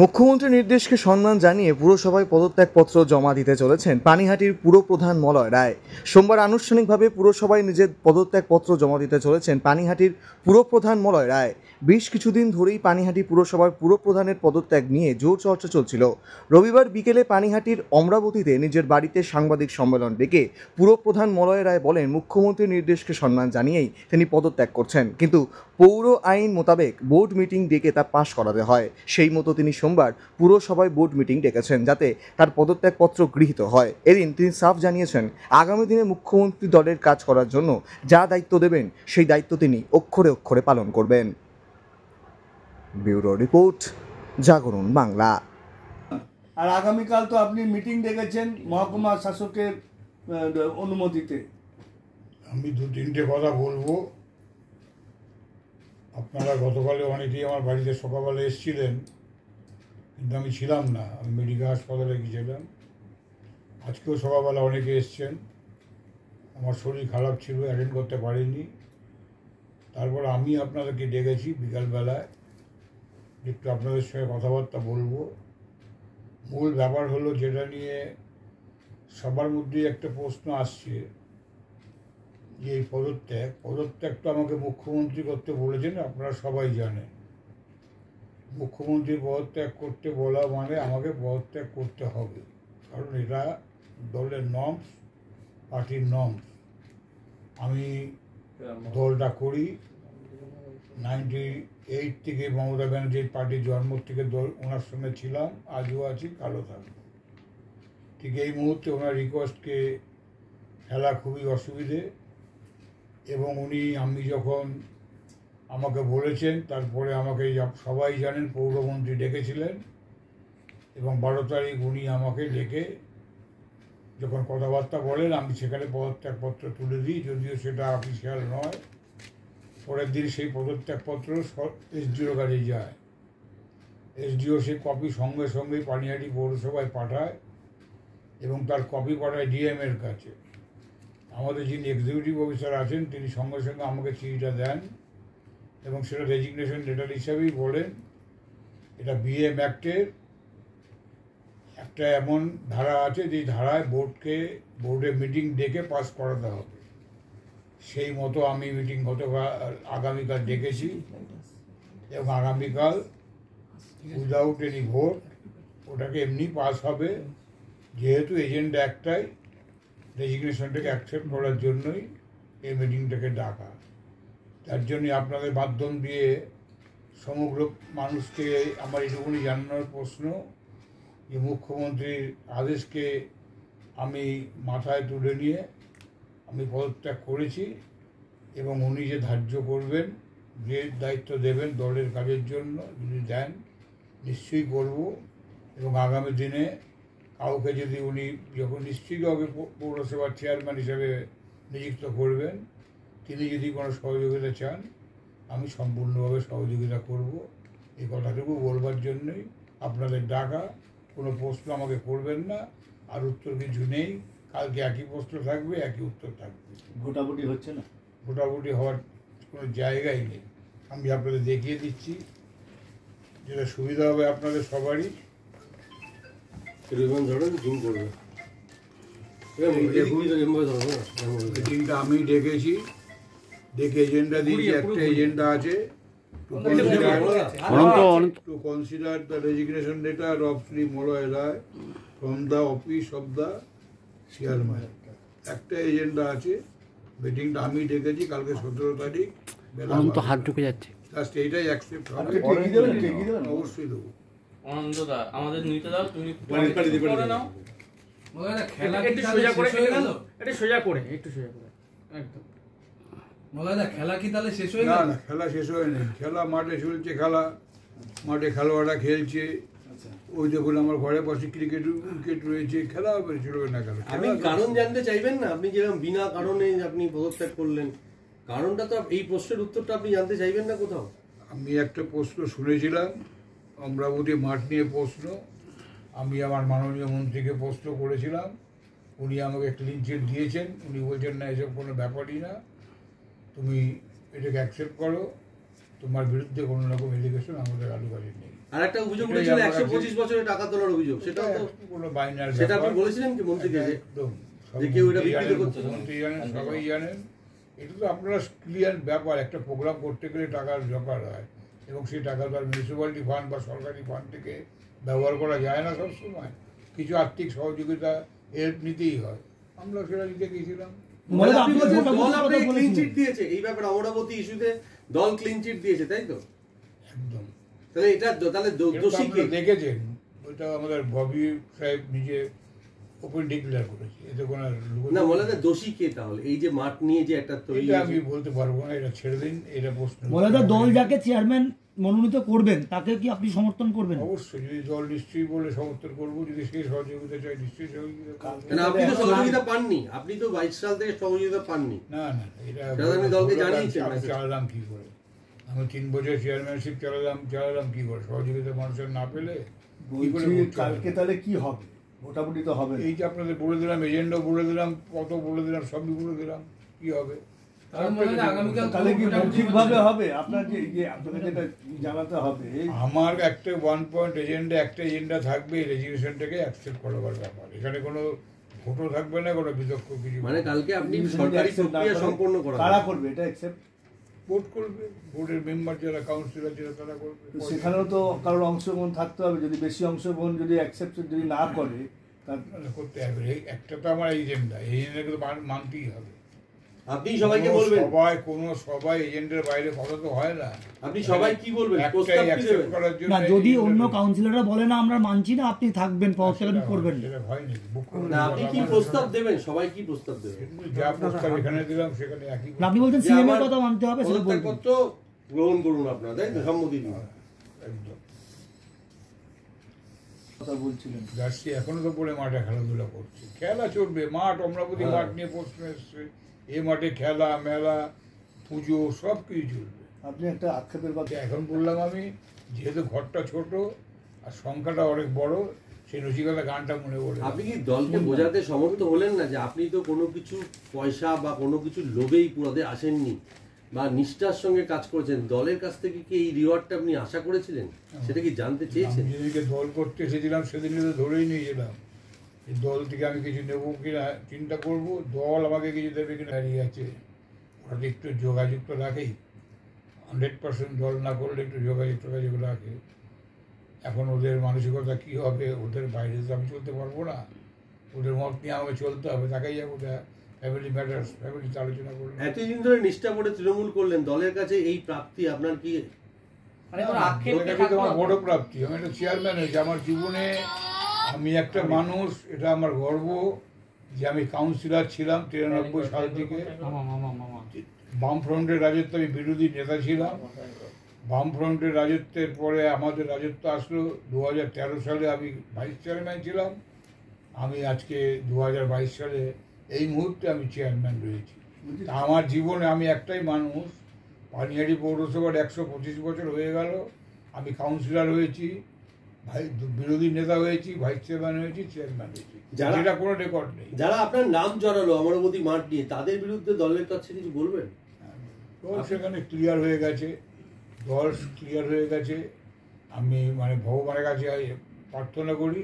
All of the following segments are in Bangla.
মুখ্যমন্ত্রীর নির্দেশকে সম্মান জানিয়ে পুরসভায় পদত্যাগপত্র জমা দিতে চলেছেন পানিহাটির পুরপ্রধান মলয় রায়। সোমবার আনুষ্ঠানিকভাবে পুরসভায় নিজের পদত্যাগপত্র জমা দিতে চলেছেন পানিহাটির পুরপ্রধান মলয় রায়। বেশ কিছুদিন ধরেই পানিহাটি পুরসভার পুরপ্রধানের পদত্যাগ নিয়ে জোর চর্চা চলছিল। রবিবার বিকেলে পানিহাটির অমরাবতীতে নিজের বাড়িতে সাংবাদিক সম্মেলন ডেকে পুরপ্রধান মলয় রায় বলেন, মুখ্যমন্ত্রীর নির্দেশকে সম্মান জানিয়েই তিনি পদত্যাগ করছেন, কিন্তু পৌর আইন মোতাবেক বোর্ড মিটিং ডেকে তা পাশ করাতে হয়। সেই মতো তিনি সোমবার পুরসভায় বোর্ড মিটিং ডেকেছেন যাতে তার পদত্যাগপত্র গৃহীত হয়। এদিন তিনি সাফ জানিয়েছেন, আগামী দিনে মুখ্যমন্ত্রী দলের কাজ করার জন্য যা দায়িত্ব দেবেন সেই দায়িত্ব তিনি অক্ষরে অক্ষরে পালন করবেন। ব্যুরো রিপোর্ট, জাগরণ বাংলা। আর আগামীকাল তো আপনি মিটিং ডেকেছেন মহকুমা শাসকের অনুমতিতে। আমি দু তিনটে কথা বলবো। আপনারা গতকালে অনেকেই আমার বাড়িতে সকালবেলা এসেছিলেন, কিন্তু আমি ছিলাম না, আমি মেডিকেল হাসপাতালে গিয়েছিলাম। আজকেও সকালবেলা অনেকে এসছেন, আমার শরীর খারাপ ছিল, অ্যাটেন্ড করতে পারিনি। তারপর আমি আপনাদেরকে ডেকেছি বিকালবেলায়, একটু আপনাদের সঙ্গে কথাবার্তা বলবো। মূল ব্যাপার হলো, যেটা নিয়ে সবার মধ্যেই একটা প্রশ্ন আসছে যে এই পদত্যাগটা আমাকে মুখ্যমন্ত্রী করতে বলেছেন। আপনারা সবাই জানেন, মুখ্যমন্ত্রী পদত্যাগ করতে বলা মানে আমাকে পদত্যাগ করতে হবে, কারণ এটা দলের নর্মস, পার্টির নর্মস। আমি দলটা করি 98 থেকে মমতা ব্যানার্জির পার্টির জন্ম থেকে ওনার সঙ্গে ছিলাম, আজও আছি, কালো থাকবো। ঠিক এই মুহূর্তে ওনার রিকোয়েস্টকে ফেলা খুবই অসুবিধে, এবং আমি যখন আমাকে বলেছেন, তারপরে আমাকে সবাই জানেন পৌরমন্ত্রী ডেকেছিলেন, এবং 12 তারিখ উনি আমাকে ডেকে যখন কথাবার্তা বলেন, আমি সেখানে পদত্যাগপত্র তুলে দিই, যদিও সেটা অফিসিয়াল নয়। পরের দিন সেই পদত্যাগপত্র এসডিওর কাছে যায়, এসডিও সেই কপি সঙ্গে সঙ্গেই পানিহাটি পৌরসভায় পাঠায়, এবং তার কপি পাঠায় ডিএমের কাছে। আমাদের যিনি এক্সিকিউটিভ অফিসার আছেন, তিনি সঙ্গে সঙ্গে আমাকে চিঠিটা দেন, এবং সেটা রেজিগনেশন লেটার হিসাবেই বলেন এটা বিএম অ্যাক্টের একটা এমন ধারা আছে যে ধারায় বোর্ডে মিটিং ডেকে পাস করাতে হবে। সেই মতো আমি মিটিং আগামীকাল ডেকেছি, এবং আগামীকাল উইদাউট এনি ভোট ওটাকে এমনি পাস হবে, যেহেতু এজেন্ডা একটাই, রেজিগনেশনটাকে অ্যাকসেপ্ট করার জন্যই এই মিটিংটাকে ডাকা। তার জন্যই আপনাদের মাধ্যম দিয়ে সমগ্র মানুষকে আমার এটুকুনি জানানোর প্রশ্ন যে মুখ্যমন্ত্রীর আদেশকে আমি মাথায় তুলে নিয়ে আমি পদত্যাগ করেছি, এবং উনি যে ধার্য করবেন, যে দায়িত্ব দেবেন দলের কাজের জন্য, যদি দেন নিশ্চয়ই করব। এবং আগামী দিনে কাউকে যদি উনি যখন নিশ্চয়ই কাউকে পৌরসভার চেয়ারম্যান হিসেবে নিযুক্ত করবেন, তিনি যদি কোনো সহযোগিতা চান, আমি সম্পূর্ণভাবে সহযোগিতা করব। এই কথাটুকু বলবার জন্যই আপনাদের ডাকা। কোনো প্রশ্ন আমাকে করবেন না, আর উত্তর কিছু নেই। কালকে একই প্রশ্ন থাকবে, একই উত্তর থাকবে। ভোটাভুটি হচ্ছে না, ভোটাভুটি হওয়ার কোনো জায়গাই নেই। আমি আপনাদের দেখিয়ে দিচ্ছি, যেটা সুবিধা হবে আপনাদের সবারই। মিটিংটা আমি ডেকেছি, ডেকে এজেন্ডা দিয়েছি। একটা এজেন্ডা আছে, to consider the resignation letter of Shri Malay Roy from the office of the chairman. একটা এজেন্ডা আছে, মিটিংটা আমি ডেকেছি কালকে 17 তারিখ বেলা হাত ঢুকে যাচ্ছে। জাস্ট এইটাই অ্যাকসেপ্ট হবে, অবশ্যই দেবো। আনন্দদা আমাদের নিতে দাও, তুমি করে নাও। খেলা একটু সোজা করে, একটু সোজা করে, একটু সোজা করে, একদম। মলাদা খেলা কি তাহলে শেষ হয়ে গেল? না, খেলা শেষ হয়নি। খেলা মাঠে চলছে, খেলা মাঠে খেলোয়াড়রা খেলছে। ওই দেখুন আমার ঘরে পাশে ক্রিকেট রয়েছে, খেলা হবে, চলবে না কেন? আপনি কারণ জানতে চাইবেন না? আপনি যেরকম বিনা কারণে আপনি পদত্যাগ করলেন, কারণটা তো এই প্রশ্নের উত্তরটা আপনি জানতে চাইবেন না কোথাও? আমি একটা প্রশ্ন শুনেছিলাম, অমরাবতী মাঠ নিয়ে প্রশ্ন। আমি আমার মাননীয় মন্ত্রীকে প্রশ্ন করেছিলাম, উনি আমাকে ক্লিন চিট দিয়েছেন। উনি বলছেন না, এসব কোনো ব্যাপারই না, তুমি এটাকে অ্যাকসেপ্ট করো, তোমার বিরুদ্ধে কোনো রকম এলিগেশন আমাদের আলু কাজে নেই। আর একটা অভিযোগ উঠেছিল 125 বছরে টাকা তোলার অভিযোগ, সেটাও তো কোনো বাইনার সেটা আপনি বলেছিলেন কি মন্ত্রীকে যে একদম যে কেউ এটা বিকৃত করছে? মন্ত্রী জানেন, সবাই জানেন। এটা তো আপনারা ক্লিয়ার ব্যাপার, একটা প্রোগ্রাম করতে গেলে টাকার দরকার হয় এবং সেই টাকা তো আর মিউনিসিপ্যালিটি ফান্ড বা সরকারি ফান্ড থেকে ব্যবহার করা যায় না সবসময়। কিছু আর্থিক সহযোগিতা হেল্প নিতেই হয়, আমরা সেটা নিতে গিয়েছিলাম। মানে আপনি বলছেন দল আপনি ক্লিন চিট দিয়েছে এই ব্যাপারে, অমরাবতী ইস্যুতে দল ক্লিন চিট দিয়েছে, তাই তো? একদম। তাহলে এটা তাহলে দোষী কে? দেখেছেন ওইটা আমাদের ববি সাহেব নিজে ওপেন ডিক্লেয়ার করেছে, এতে কোনো না বলে না দোষী কে তাহলে? এই যে মাঠ নিয়ে যে একটা তৈরি, এটা আমি বলতে পারবো না, এটা ছেড়ে দিন, এটা প্রশ্ন। বলে দল যাকে চেয়ারম্যান মনোনীত করবেন তাকে কি আপনি সমর্থন করবেন? অবশ্যই, যদি দল নিশ্চয়ই বলে সমর্থন করবো, যদি সেই সহযোগিতা চাই নিশ্চয়ই সহযোগিতা করবো। না আপনি তো সহযোগিতা পাননি, আপনি তো 22 সাল থেকে সহযোগিতা পাননি। না না, এটা আপনি দলকে জানিয়েছেন আমি চালালাম কি করে? আমি 3 বছর চেয়ারম্যানশিপ চালালাম কি করে? সহযোগিতা মানুষের না পেলে কি করে? বলছি কালকে তাহলে কি হবে? মোটামুটি তো হবে না। এই যে আপনাদের বলে দিলাম, এজেন্ডাও বলে দিলাম, কত বলে দিলাম, সবই বলে দিলাম, কি হবে? আগামীকাল তাহলে কি মৌখিকভাবে হবে? আপনার যে আপনাকে যেটা জানাতে হবে, আমার একটা 1 পয়েন্ট এজেন্ডা, একটা এজেন্ডা থাকবে, রেজিগনেশনটাকে অ্যাকসেপ্ট করাবার ব্যাপার। এখানে কোনো ভোটও থাকবে না, কোনো বিতর্ক কিছু। মানে কালকে আপনি সরকারি প্রক্রিয়া সম্পন্ন করা কারা করবে এটা অ্যাকসেপ্ট? ভোট করবে, ভোটের মেম্বার যারা, কাউন্সিলর যারা, তারা করবে। সেখানেও তো কারোর অংশগ্রহণ থাকতে হবে। যদি বেশি অংশগ্রহণ যদি অ্যাকসেপ্ট যদি না করে তাহলে করতে হবে। একটা তো আমার এজেন্ডা, এই এজেন্ডাকে তো মানতেই হবে। আপনি সবাইকে বলবেন, সবাই এজেন্ডার বাইরে কথা তো হয় না। আপনি সবাই কি বলবেন? একটাই প্রস্তাব কি অ্যাকসেপ্ট দেবেন? করার জন্য না, যদি অন্য কাউন্সিলররা বলে না আমরা মানছি না, আপনি থাকবেন, পদত্যাগ করবেন না। সেটা হয় নাকি? না আপনি কি প্রস্তাব দেবেন? সবাই কি প্রস্তাব দেবেন? যা প্রস্তাব এখানে দিলাম সেখানে একই। না, আপনি বলছেন যে সিএম এর আমার কথা মানতে হবে, সেটা বলবেন। পদত্যাগপত্র গ্রহণ করুন আপনারা, তাই তো? সম্মতি দিন। একদম। কথা বলছিলেন। জার্সি এখনো তো পরে মাঠে খেলাধুলা করছে, খেলা চলবে। মাঠ, অমরাবতী মাঠ নিয়ে প্রশ্ন এসছে, এই মাঠে খেলা, মেলা, পুজো সব কিছু চলবে। আপনি একটা আক্ষেপের কথা এখন বললাম আমি, যেহেতু ঘরটা ছোট আর সংখ্যাটা অনেক বড়, সেই রসিকতা গানটা মনে পড়ে। আপনি কি দলকে বোঝাতে সমর্থ হলেন না যে আপনি তো কোনো কিছু পয়সা বা কোনো কিছু লোভেই পুরাতে আসেননি, বা নিষ্ঠার সঙ্গে কাজ করেছেন? দলের কাছ থেকে কি এই রিওয়ার্ডটা আপনি আশা করেছিলেন? সেটা কি জানতে চেয়েছেন? আমি যেদিনকে দল করতে এসেছিলাম সেদিনকে তো ধরেই নিয়ে গেলাম, এই দল থেকে আমি কিছু নেবো কিনা চিন্তা করবো, দল আমাকে কিছু দেবে কিনা। দাঁড়িয়ে আছে, ওরা তো একটু যোগাযোগ তো রাখেই, 100% দল না করলে একটু যোগাযোগ রাখে। এখন ওদের মানসিকতা কী হবে, ওদের বাইরে তো আমি চলতে পারবো না, ওদের মত নিয়ে আমাকে চলতে হবে। তাকাই যাবো, ফ্যামিলি ম্যাটার্স, ফ্যামিলিতে আলোচনা করলাম। এতদিন ধরে নিষ্ঠা করে তৃণমূল করলেন, দলের কাছে এই প্রাপ্তি আপনার কি? আমার বড় প্রাপ্তি। আমি একটা চেয়ারম্যান হয়েছি আমার জীবনে, আমি একটা মানুষ, এটা আমার গর্ব যে আমি কাউন্সিলর ছিলাম 93 সাল থেকে। বামফ্রন্টের রাজত্বে আমি বিরোধী নেতা ছিলাম, বামফ্রন্টের রাজত্বের পরে আমাদের রাজত্ব আসলো 2013 সালে, আমি ভাইস চেয়ারম্যান ছিলাম। আমি আজকে 2022 সালে এই মুহূর্তে আমি চেয়ারম্যান রয়েছি। আমার জীবনে আমি একটাই মানুষ, পানিহাটি পৌরসভার 125 বছর হয়ে গেল, আমি কাউন্সিলর হয়েছি, বিরোধী নেতা হয়েছি, ভাইস চেয়ারম্যান হয়েছি, চেয়ারম্যান হয়েছি, যেটা কোনো রেকর্ড নেই। যারা আপনার নাম জড়ালো অমরাবতী মাঠ নিয়ে, তাদের বিরুদ্ধে দলের কাছে কিছু বলবেন? দল সেখানে ক্লিয়ার হয়ে গেছে, দল ক্লিয়ার হয়ে গেছে। আমি মানে ভগবানের কাছে প্রার্থনা করি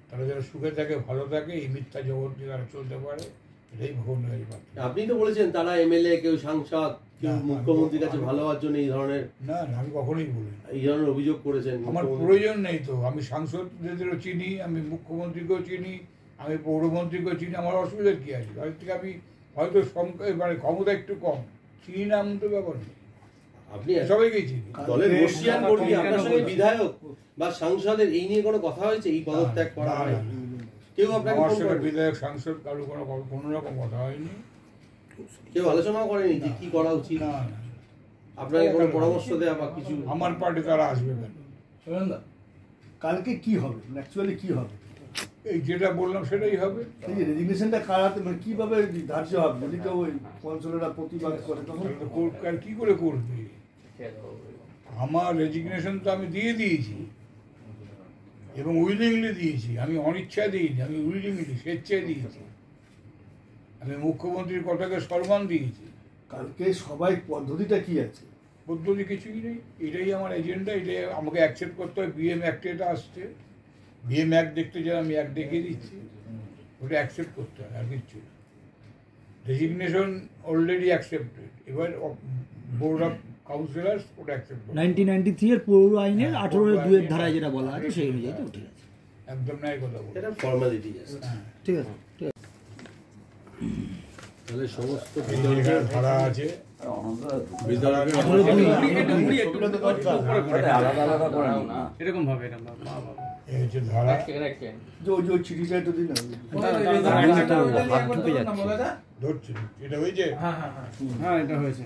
তারা যেন সুখে থাকে, ভালো থাকে, এই মিথ্যা জগৎ নিয়ে তারা চলতে পারে, এটাই ভগবানের কাছে প্রার্থনা। আপনি তো বলেছেন তারা এমএলএ, কেউ সাংসদ, কেউ মুখ্যমন্ত্রীর কাছে ভালো হওয়ার জন্য এই ধরনের, না আমি কখনোই বলি না, এই ধরনের অভিযোগ করেছেন। আমার প্রয়োজন নেই তো। আমি সাংসদদেরও চিনি, আমি মুখ্যমন্ত্রীকেও চিনি, আমি পৌরমন্ত্রীকেও চিনি, আমার অসুবিধার কী আছে? তাদের থেকে আমি হয়তো মানে ক্ষমতা একটু কম, চিনি না এমন তো ব্যাপার নেই, আপনি সবাইকেই চিনি। দলের বর্ষিয়ান কর্মী, আপনার সঙ্গে বিধায়ক বা সাংসদের এই নিয়ে কোনো কথা হয়েছে? এই পদত্যাগ করা হয় কেউ আপনাকে? আমার সঙ্গে বিধায়ক, সাংসদ কারো কোনো রকম কথা হয়নি, কেউ আলোচনাও করেনি যে কি করা উচিত? না না, আপনাকে কোনো পরামর্শ দেওয়া বা কিছু? আমার পার্টি তারা আসবে কেন? কালকে কি হবে, অ্যাকচুয়ালি কি হবে? এই যেটা বললাম সেটাই হবে। এই যে রেজিগনেশনটা কারাতে মানে কিভাবে ধার্য হবে? যদি কেউ ওই কনসুলেটরা প্রতিবাদ করে তখন আর কি করে করবে? আমার রেজিগনেশন তো আমি দিয়ে দিয়েছি এবং উইলিংলি দিয়েছি, আমি অনিচ্ছায় দিইনি, আমি উইলিংলি স্বেচ্ছায় দিয়েছি। আমি মুখ্যমন্ত্রীর কথাকে সম্মান দিয়েছি। কালকে সবাই পদ্ধতিটা কি আছে? পদ্ধতি কিছুই নেই, এটাই আমার এজেন্ডা, এটাই আমাকে অ্যাকসেপ্ট করতে হয়। বিএম অ্যাক্ট এটা আসছে, বিএম অ্যাক্ট দেখতে চাই, আমি অ্যাক্ট দেখিয়ে দিচ্ছি, ওটা অ্যাকসেপ্ট করতে হয়, আর কিচ্ছু। ডেজিগনেশন অলরেডি অ্যাকসেপ্টেড, এবার বোর্ড অফ কাউন্সিলার্স ওটা অ্যাকসেপ্ট করে। 1993 এর পৌর আইনের 18(2) ধারায় যেটা বলা আছে সেই অনুযায়ী তো ঠিক আছে। একদম ন্যায় কথা বলছি। এটা ফর্মালিটি জাস্ট। ঠিক আছে, ঠিক আছে। তাহলে সমস্ত এই যে এখানে ধারা আছে, বিদ্যালয়ের এরকম ভাবে এরকম ভাবে এই হচ্ছে ধারা, যে ওই চিঠিটা একটু দিন না। ধরছি এটা হয়েছে। হ্যাঁ এটা হয়েছে।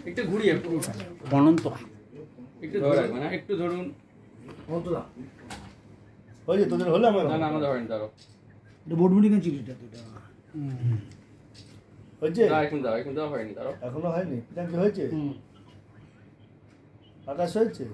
একটু ঘুরিয়ে পুরোটা অনন্ত একটু ধরুন, একটু ধরুন। হয়েছে তোদের হলো আমার না আমাদের হয়নি, দাঁড়ো এটা বোর্ড মিটিংয়ের চিঠিটা তো এটা। হয়েছে এখন দাও হয়নি, দাঁড়ো এখনো হয়নি, কি হয়েছে? আকাশ হয়েছে।